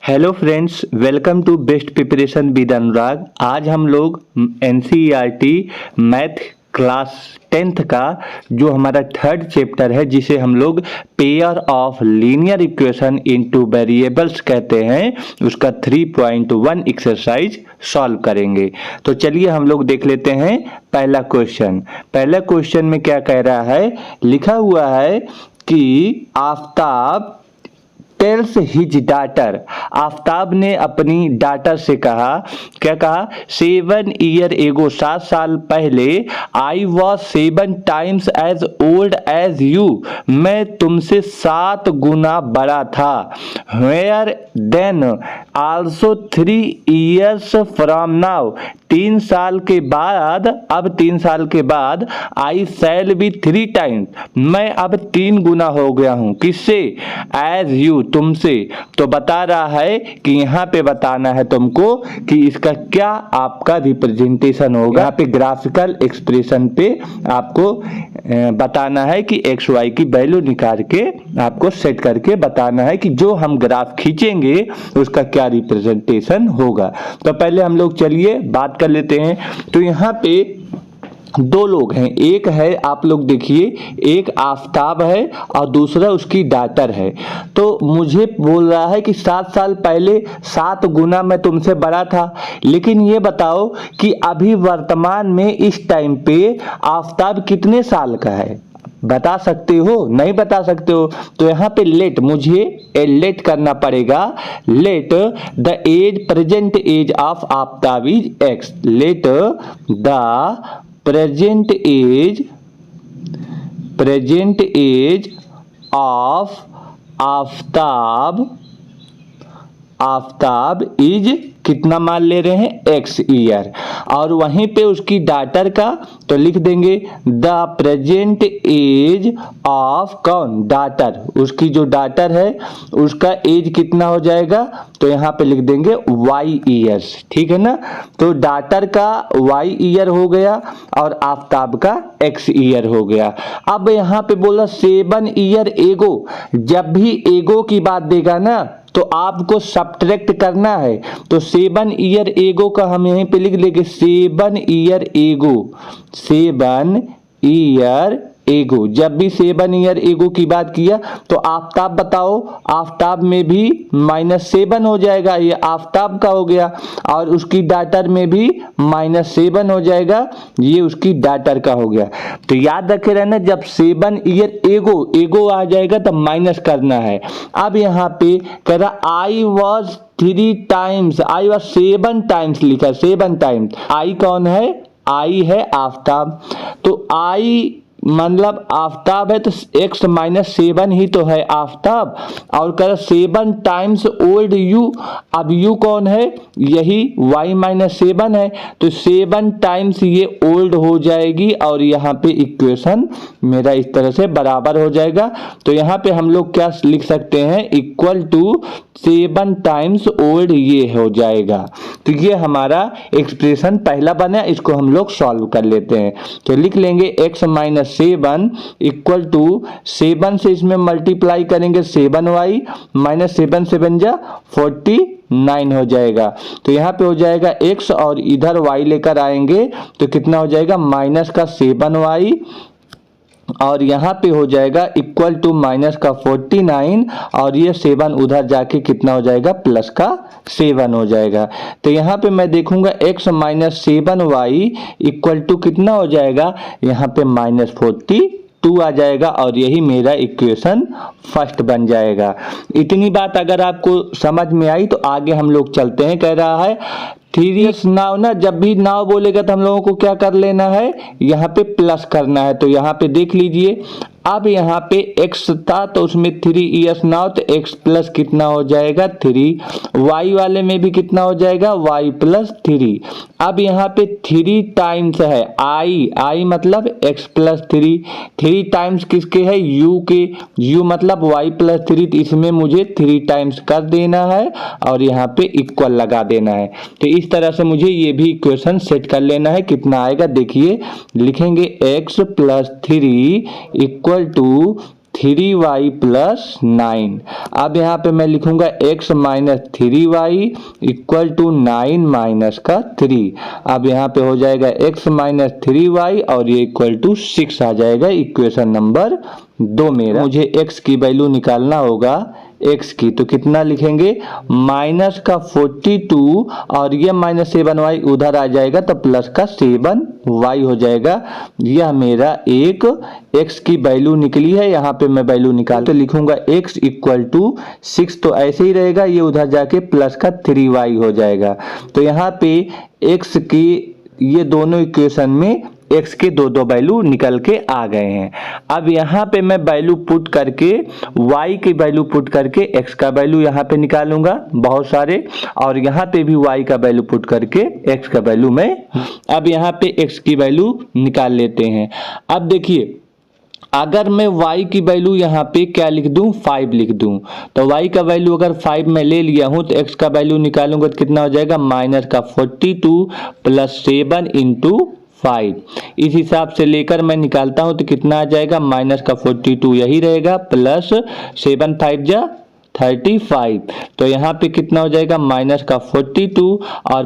Hello friends, welcome to best preparation with Anurag. आज हम लोग एनसीईआरटी मैथ क्लास 10th का जो हमारा थर्ड चैप्टर है, जिसे हम लोग pair of linear equation into variables कहते हैं, उसका 3.1 एक्सरसाइज सॉल्व करेंगे। तो चलिए हम लोग देख लेते हैं पहला क्वेश्चन। पहला क्वेश्चन में क्या कह रहा है, लिखा हुआ है कि Aftab tales his daughter, Aftab ने अपनी डाटर से कहा, क्या कहा, 7 ईयर एगो, 7 साल पहले, I was 7 times as old as you, मैं तुमसे 7 गुना बड़ा था। Where then also 3 years from now, 3 साल के बाद, अब 3 साल के बाद, आई शैल बी 3 टाइम्स, मैं अब 3 गुना हो गया हूं, किससे, एज यू, तुमसे। तो बता रहा है कि यहाँ पे बताना है तुमको कि इसका क्या आपका रिप्रेजेंटेशन होगा। यहाँ पे ग्राफिकल एक्सप्रेशन पे आपको बताना है कि एक्स वाई की वैल्यू निकाल के आपको सेट करके बताना है कि जो हम ग्राफ खींचेंगे उसका क्या रिप्रेजेंटेशन होगा। तो पहले हम लोग चलिए बात कर लेते हैं। तो यहाँ पे दो लोग हैं, एक है, आप लोग देखिए, एक आफ्ताब है और दूसरा उसकी डाटर है। तो मुझे बोल रहा है कि 7 साल पहले 7 गुना मैं तुमसे बड़ा था, लेकिन ये बताओ कि अभी वर्तमान में इस टाइम पे आफ्ताब कितने साल का है, बता सकते हो? नहीं बता सकते हो तो यहाँ पे लेट, मुझे लेट करना पड़ेगा। Let the age, present age of Aftab is x, let the present age of Aftab is कितना मान ले रहे हैं, एक्स ईयर, और वहीं पे उसकी डाटर का तो लिख देंगे द प्रेजेंट एज ऑफ, कौन, डाटर, उसकी जो डाटर है उसका एज कितना हो जाएगा, तो यहाँ पे लिख देंगे वाई ईयर्स, ठीक है ना। तो डाटर का वाई ईयर हो गया और आफ्ताब का एक्स ईयर हो गया। अब यहाँ पे बोला 7 ईयर एगो, जब भी एगो की बात देगा ना तो आपको सब्ट्रैक्ट करना है। तो 7 ईयर एगो का हम यहीं पे लिख लेंगे 7 ईयर एगो, 7 ईयर एगो। जब भी 7 ईयर एगो की बात किया तो आफ्ताब बताओ, आफ्ताब में भी -7 हो जाएगा, ये आफ्ताब का हो गया, और उसकी डाटर में भी -7 हो जाएगा, ये उसकी डाटर का हो गया। तो याद रखे रहना, जब 7 ईयर एगो आ जाएगा तब माइनस करना है। अब यहाँ पे कह रहा I was 3 times, I was 7 times लिखा, 7 टाइम्स। आई कौन है, आई है आफ्ताब, तो आई मतलब आफ्ताब है तो x -7 ही तो है आफ्ताब, और कह 7 टाइम्स ओल्ड यू, अब यू कौन है, यही y -7 है, तो 7 टाइम्स ये ओल्ड हो जाएगी, और यहाँ पे इक्वेशन मेरा इस तरह से बराबर हो जाएगा। तो यहाँ पे हम लोग क्या लिख सकते हैं, इक्वल टू 7 टाइम्स ओल्ड ये हो जाएगा। तो ये हमारा एक्सप्रेशन पहला बना, इसको हम लोग सॉल्व कर लेते हैं। तो लिख लेंगे x -7 इक्वल टू 7 से इसमें मल्टीप्लाई करेंगे 7y, -7 7 जा 49 हो जाएगा। तो यहाँ पे हो जाएगा x और इधर y लेकर आएंगे तो कितना हो जाएगा, माइनस का 7y, और यहाँ पे हो जाएगा इक्वल टू माइनस का 49, और ये 7 उधर जाके कितना हो जाएगा, प्लस का 7 हो जाएगा। तो यहाँ पे मैं देखूंगा x -7y इक्वल टू कितना हो जाएगा, यहाँ पे -42 आ जाएगा, और यही मेरा इक्वेशन फर्स्ट बन जाएगा। इतनी बात अगर आपको समझ में आई तो आगे हम लोग चलते हैं। कह रहा है 3 इयर्स नाउ ना, जब भी नाउ बोलेगा तो हम लोगों को क्या कर लेना है, यहाँ पे प्लस करना है। तो यहाँ पे देख लीजिए, अब यहाँ पे x था तो उसमें 3 इयर्स नाउ, तो x प्लस कितना हो जाएगा 3, y वाले में भी कितना हो जाएगा y प्लस 3। अब यहाँ पे 3 टाइम्स है i मतलब x प्लस 3 टाइम्स किसके है, u के, u मतलब y प्लस 3, तो इसमें मुझे 3 टाइम्स कर देना है और यहाँ पे इक्वल लगा देना है। तो इस तरह से मुझे ये भी इक्वेशन सेट कर लेना है। कितना आएगा देखिए, लिखेंगे x plus 3 equal to 3y plus 9। अब यहाँ पे मैं लिखूंगा x minus 3y equal to 9 minus का 3। अब यहाँ पे हो जाएगा x माइनस 3y और ये इक्वल टू 6 आ जाएगा इक्वेशन नंबर 2 मेरा। मुझे x की वैल्यू निकालना होगा, x की, तो कितना लिखेंगे, माइनस का 42 और ये माइनस 7y उधर आ जाएगा तो प्लस का 7y हो जाएगा। यह मेरा एक x की वैल्यू निकली है। यहाँ पे मैं वैल्यू निकाल तो लिखूंगा x इक्वल टू 6, तो ऐसे ही रहेगा, ये उधर जाके प्लस का 3y हो जाएगा। तो यहाँ पे x की ये दोनों इक्वेशन में x के दो वैल्यू निकल के आ गए हैं। अब यहाँ पे मैं वैल्यू पुट करके y की वैल्यू पुट करके x का वैल्यू यहाँ पे निकालूंगा बहुत सारे, और यहाँ पे भी y का वैल्यू पुट करके x का वैल्यू मैं अब यहाँ पे x की वैल्यू निकाल लेते हैं। अब देखिए, अगर मैं y की वैल्यू यहाँ पे क्या लिख दूं, 5 लिख दूं, तो y का वैल्यू अगर 5 मैं ले लिया हूं तो x का वैल्यू निकालूंगा तो कितना हो जाएगा, माइनस का 42 प्लस 7 इंटू 5। इस हिसाब से लेकर मैं निकालता हूं तो कितना आ जाएगा, माइनस का 42 यही रहेगा प्लस 7 5 जा 35। तो यहाँ पे कितना हो जाएगा, माइनस का 42 और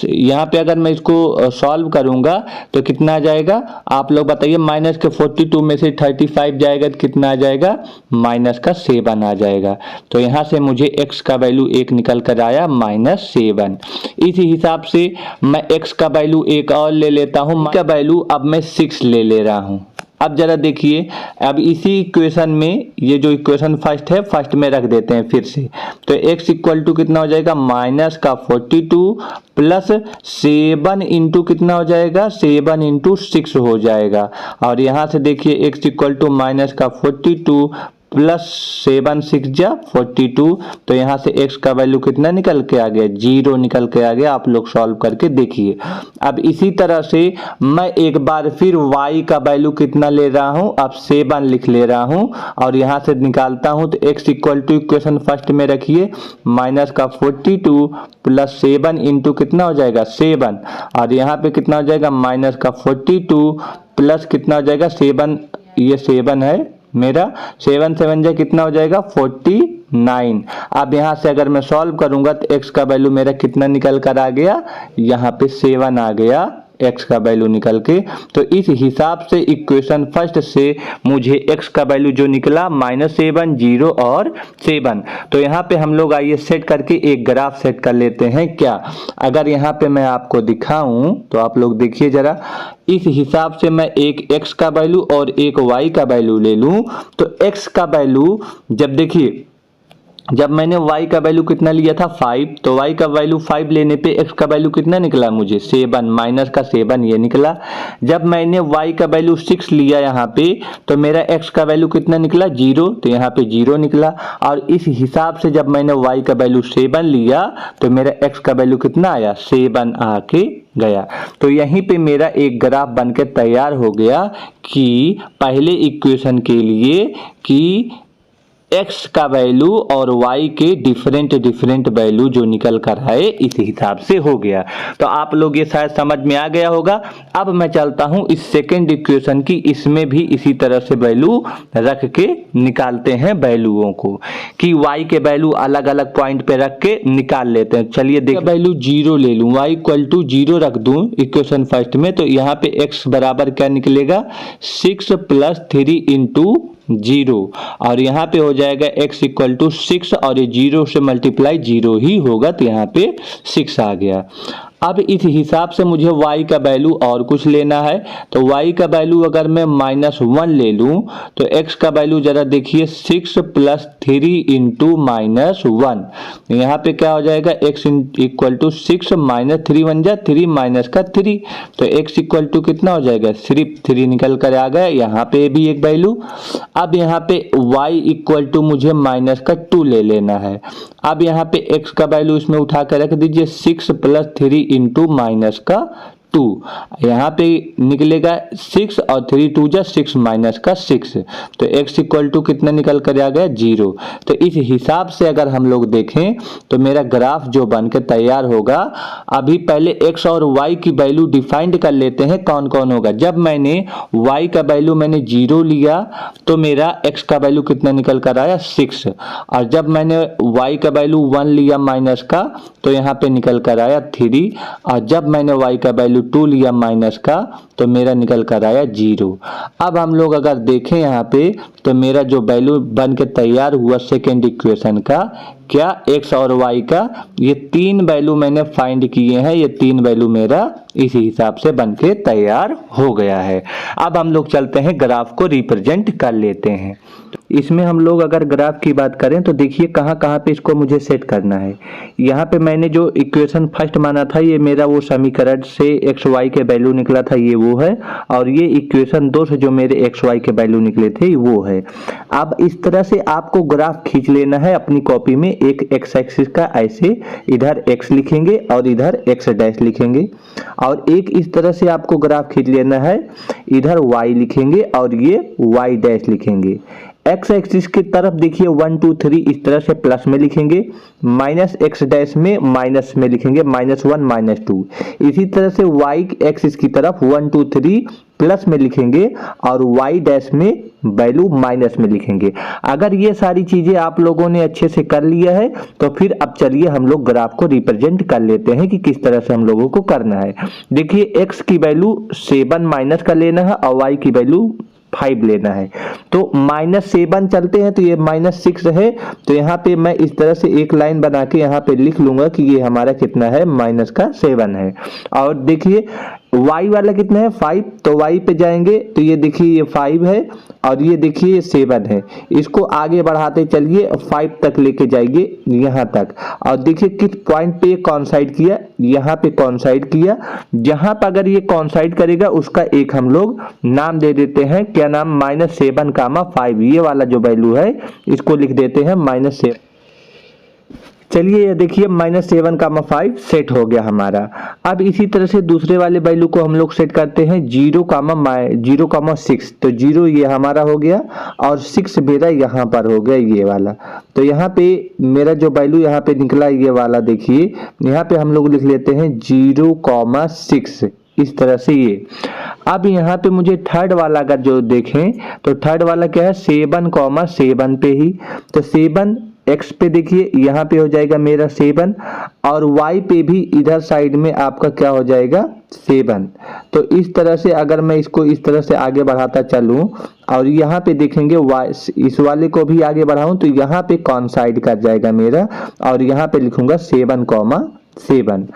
यहाँ पे अगर मैं इसको सॉल्व करूँगा तो कितना आ जाएगा, आप लोग बताइए। माइनस के 42 में से 35 जाएगा तो कितना आ जाएगा, माइनस का 7 आ जाएगा। तो यहाँ से मुझे x का वैल्यू 1 निकल कर आया -7। इसी हिसाब से मैं x का वैल्यू एक और ले लेता हूँ, का वैल्यू अब मैं 6 ले रहा हूँ। अब जरा देखिए, अब इसी इक्वेशन में ये जो इक्वेशन फर्स्ट है, फर्स्ट में रख देते हैं फिर से। तो x इक्वल टू कितना हो जाएगा, माइनस का 42 प्लस 7 इंटू कितना हो जाएगा, 7 इंटू 6 हो जाएगा। और यहाँ से देखिए x इक्वल टू माइनस का 42 प्लस 7 6 जा 42। तो यहाँ से x का वैल्यू कितना निकल के आ गया, 0 निकल के आ गया। आप लोग सॉल्व करके देखिए। अब इसी तरह से मैं एक बार फिर y का वैल्यू कितना ले रहा हूँ, अब 7 लिख ले रहा हूँ और यहाँ से निकालता हूँ तो x equal to equation first में रखिए, माइनस का 42 प्लस 7 इंटू कितना हो जाएगा 7, और यहाँ पे कितना हो जाएगा, माइनस का 42 प्लस कितना हो जाएगा 7, ये 7 है मेरा, 7 7 जा कितना हो जाएगा 49। अब यहाँ से अगर मैं सॉल्व करूंगा तो x का वैल्यू मेरा कितना निकल कर आ गया, यहाँ पे 7 आ गया x का वैल्यू निकल के। तो इस हिसाब से इक्वेशन फर्स्ट से मुझे x का वैल्यू जो निकला -7 0 और 7। तो यहाँ पे हम लोग आइए सेट करके एक ग्राफ सेट कर लेते हैं। क्या अगर यहाँ पे मैं आपको दिखाऊं तो आप लोग देखिए जरा, इस हिसाब से मैं एक x का वैल्यू और एक y का वैल्यू ले लूं तो x का वैल्यू जब देखिए, जब मैंने y का वैल्यू कितना लिया था 5, तो y का वैल्यू 5 लेने पे x का वैल्यू कितना निकला मुझे 7, माइनस का 7 ये निकला। जब मैंने y का वैल्यू 6 लिया यहाँ पे तो मेरा x का वैल्यू कितना निकला 0, तो यहाँ पे 0 निकला। और इस हिसाब से जब मैंने y का वैल्यू 7 लिया तो मेरा x का वैल्यू कितना आया 7 आके गया। तो यहीं पे मेरा एक ग्राफ बनकर तैयार हो गया कि पहले इक्वेशन के लिए कि x का वैल्यू और y के डिफरेंट वैल्यू जो निकल कर आए इस हिसाब से हो गया। तो आप लोग ये शायद समझ में आ गया होगा। अब मैं चलता हूं इस सेकेंड इक्वेशन की, इसमें भी इसी तरह से वैल्यू रख के निकालते हैं वैल्यूओं को, कि y के वैल्यू अलग अलग पॉइंट पे रख के निकाल लेते हैं। चलिए देख, वैल्यू 0 ले लूं, y इक्वल टू 0 रख दूं इक्वेशन फर्स्ट में, तो यहाँ पे x बराबर क्या निकलेगा 6 प्लस 3 इंटू 0, और यहाँ पे हो जाएगा x इक्वल टू 6 और ये 0 से मल्टीप्लाई 0 ही होगा, तो यहाँ पे 6 आ गया। अब इस हिसाब से मुझे y का वैल्यू और कुछ लेना है, तो y का वैल्यू अगर मैं -1 ले लूं तो x का वैल्यू जरा देखिए 6 प्लस 3 इंटू -1, यहाँ पे क्या हो जाएगा x इक्वल टू 6 माइनस 3 1 जा 3 माइनस का 3, तो x इक्वल टू कितना हो जाएगा, सिर्फ 3 निकल कर आ गया। यहाँ पे भी एक वैल्यू। अब यहाँ पे y इक्वल टू मुझे -2 ले लेना है। अब यहाँ पे x का वैल्यू इसमें उठा कर रख दीजिए 6 प्लस 3 इंटू -2, 2, यहाँ पे निकलेगा 6 और 3 2 जा 6 माइनस का 6, तो x इक्वल टू कितना निकल कर आ गया 0। तो इस हिसाब से अगर हम लोग देखें तो मेरा ग्राफ जो बन के तैयार होगा, अभी पहले x और y की वैल्यू डिफाइंड कर लेते हैं कौन कौन होगा। जब मैंने y का वैल्यू मैंने 0 लिया तो मेरा x का वैल्यू कितना निकल कर आया 6, और जब मैंने y का वैल्यू 1 लिया माइनस का तो यहाँ पे निकल कर आया 3, और जब मैंने y का वैल्यू 2 लिया माइनस का तो मेरा निकल कर आया 0। अब हम लोग अगर देखें यहाँ पे तो मेरा जो वैल्यू बन के तैयार हुआ सेकेंड इक्वेशन का, क्या x और y का, ये 3 वैल्यू मैंने फाइंड किए हैं, ये 3 वैल्यू मेरा इसी हिसाब से बन के तैयार हो गया है। अब हम लोग चलते हैं ग्राफ को रिप्रेजेंट कर लेते हैं। इसमें हम लोग अगर ग्राफ की बात करें तो देखिए कहाँ कहाँ पे इसको मुझे सेट करना है। यहाँ पे मैंने जो इक्वेशन फर्स्ट माना था ये मेरा वो समीकरण से एक्स वाई के वैल्यू निकला था, ये वो है, और ये इक्वेशन 2 से जो मेरे एक्स वाई के वैल्यू निकले थे वो है। अब इस तरह से आपको ग्राफ खींच लेना है अपनी कॉपी में, एक एक्स एक्सिस का ऐसे इधर एक्स लिखेंगे और इधर एक्स डैश लिखेंगे, और एक इस तरह से आपको ग्राफ खींच लेना है, इधर वाई लिखेंगे और ये वाई डैश लिखेंगे। एक्स एक्सिस की तरफ देखिए 1 2 3 इस तरह से प्लस में लिखेंगे, माइनस एक्स डैश में माइनस में लिखेंगे, -1 -2। इसी तरह से वाई एक्सिस की तरफ 1 2 3 प्लस में लिखेंगे और वाई डैश में वैल्यू माइनस में लिखेंगे। अगर ये सारी चीजें आप लोगों ने अच्छे से कर लिया है तो फिर अब चलिए हम लोग ग्राफ को रिप्रेजेंट कर लेते हैं कि किस तरह से हम लोगों को करना है। देखिए x की वैल्यू 7 माइनस का लेना है और y की वैल्यू 5 लेना है, तो -7 चलते हैं तो ये -6 है, तो यहाँ पे मैं इस तरह से एक लाइन बना के यहाँ पे लिख लूंगा कि ये हमारा कितना है -7 है। और देखिए y वाला कितना है 5, तो y पे जाएंगे तो ये देखिए ये 5 है और ये देखिए ये 7 है। इसको आगे बढ़ाते चलिए 5 तक लेके जाइए यहाँ तक, और देखिए किस पॉइंट पे कॉन्साइड किया, यहाँ पे कॉन्साइड किया। जहां पर अगर ये कॉन्साइड करेगा उसका एक हम लोग नाम दे देते हैं, क्या नाम, -7, 5, ये वाला जो वैल्यू है इसको लिख देते हैं -7। चलिए ये देखिए -7, 5 सेट हो गया हमारा। अब इसी तरह से दूसरे वाले वैल्यू को हम लोग सेट करते हैं 0,6, तो 0 ये हमारा हो गया और 6 मेरा यहाँ पर हो गया ये वाला। तो यहाँ पे मेरा जो वैल्यू यहाँ पे निकला ये वाला, देखिए यहाँ पे हम लोग लिख लेते हैं 0,6 इस तरह से ये। अब यहाँ पे मुझे थर्ड वाला अगर जो देखें तो थर्ड वाला क्या है 7,7 पे ही, तो 7 x पे देखिए यहाँ पे हो जाएगा मेरा 7 और y पे भी इधर साइड में आपका क्या हो जाएगा 7। तो इस तरह से अगर मैं इसको इस तरह से आगे बढ़ाता चलूं और यहाँ पे देखेंगे y, इस वाले को भी आगे बढ़ाऊं तो यहाँ पे कॉन्साइड कर जाएगा मेरा, और यहाँ पे लिखूंगा 7,7।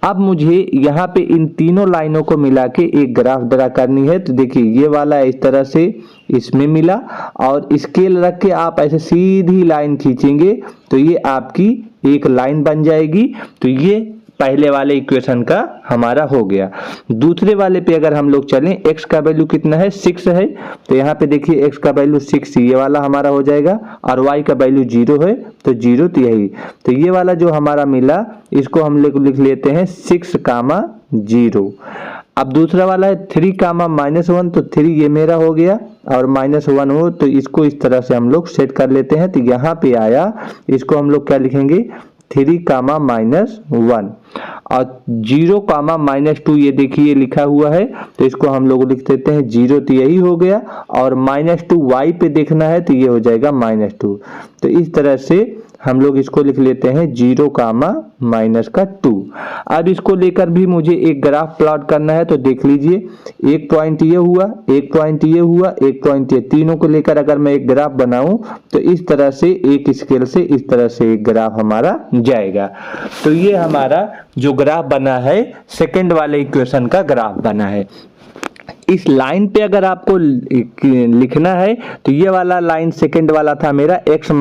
अब मुझे यहाँ पे इन तीनों लाइनों को मिला के एक ग्राफ ड्रा करनी है। तो देखिए ये वाला इस तरह से इसमें मिला और स्केल रख के आप ऐसे सीधी लाइन खींचेंगे तो ये आपकी एक लाइन बन जाएगी। तो ये पहले वाले इक्वेशन का हमारा हो गया। दूसरे वाले पे अगर हम लोग चलें, x का वैल्यू कितना है 6 है, तो यहाँ पे देखिए x का वैल्यू 6 ये वाला हमारा हो जाएगा, और y का वैल्यू 0 है तो 0 तो यही। तो ये वाला जो हमारा मिला इसको हम लोग लिख लेते हैं 6,0। अब दूसरा वाला है 3,-1, तो 3 ये मेरा हो गया और -1 हो, तो इसको इस तरह से हम लोग सेट कर लेते हैं। तो यहाँ पे आया, इसको हम लोग क्या लिखेंगे 3,-1 और 0,-2 ये देखिए लिखा हुआ है, तो इसको हम लोग लिख देते हैं 0 तो यही हो गया, और -2 y पे देखना है तो ये हो जाएगा -2। तो इस तरह से हम लोग इसको लिख लेते हैं 0,-2। अब इसको लेकर भी मुझे एक ग्राफ प्लॉट करना है, तो देख लीजिए एक पॉइंट ये हुआ, एक पॉइंट ये हुआ, एक पॉइंट ये, तीनों को लेकर अगर मैं एक ग्राफ बनाऊं तो इस तरह से एक स्केल से इस तरह से एक ग्राफ हमारा जाएगा। तो ये हमारा जो ग्राफ बना है सेकंड वाले इक्वेशन का ग्राफ बना है। इस लाइन पे अगर आपको लिखना है तो ये वाला लाइन सेकंड वाला था मेरा x -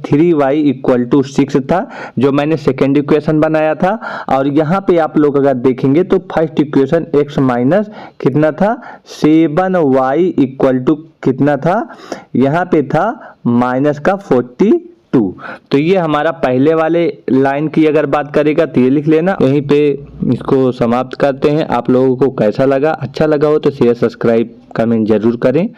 3y = 6 था, जो मैंने सेकंड इक्वेशन बनाया था। और यहाँ पे आप लोग अगर देखेंगे तो फर्स्ट इक्वेशन x माइनस कितना था 7y = कितना था, यहाँ पे था -43। 2। तो ये हमारा पहले वाले लाइन की अगर बात करेगा तो ये लिख लेना। यहीं पे इसको समाप्त करते हैं। आप लोगों को कैसा लगा, अच्छा लगा हो तो शेयर, सब्सक्राइब, कमेंट जरूर करें।